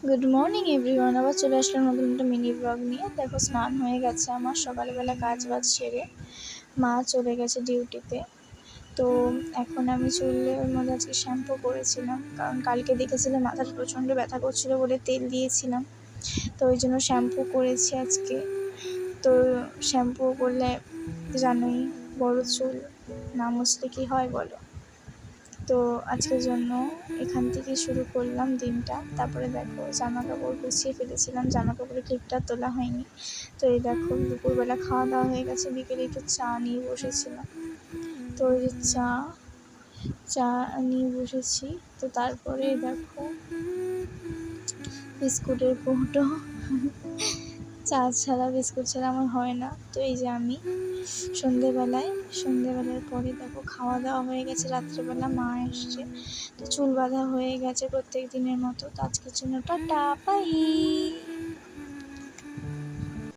Good morning everyone, আবার চলে আসলাম নতুন একটা মিনি ব্লগ নিয়ে। দেখো, স্নান হয়ে গেছে আমার সকালবেলা, কাজ বাজ সেরে মা চলে গেছে ডিউটিতে। তো এখন আমি চুলের মধ্যে আজকে শ্যাম্পু করেছিলাম, কারণ কালকে দেখেছিলাম মাথাটা প্রচণ্ড ব্যথা করছিলো বলে তেল দিয়েছিলাম, তো ওই জন্য শ্যাম্পু করেছি আজকে। তো শ্যাম্পু করলে জানোই, বড় চুল না মুছলে কি হয় বলো। তো আজকের জন্য এখান থেকে শুরু করলাম দিনটা। তারপরে দেখো, জামা কাপড় গুছিয়ে ফেলেছিলাম, জামা কাপড়ের ক্লিপটা তোলা হয়নি। তো এই দেখো, দুপুরবেলা খাওয়া দাওয়া হয়ে গেছে, বিকেলে একটু চা নিয়ে বসেছিলাম। তো ওই যে চা নিয়ে বসেছি। তো তারপরে দেখো, বিস্কুটের কৌটো, চা ছাড়া বিস্কুট ছাড়া আমার হয় না। তো এই যে আমি সন্ধেবেলার পরে দেখো খাওয়া দাওয়া হয়ে গেছে, রাত্রেবেলা মা এসছে। তো চুল বাঁধা হয়ে গেছে প্রত্যেক দিনের মতো। তো আজকের জন্য টাটা, বাই।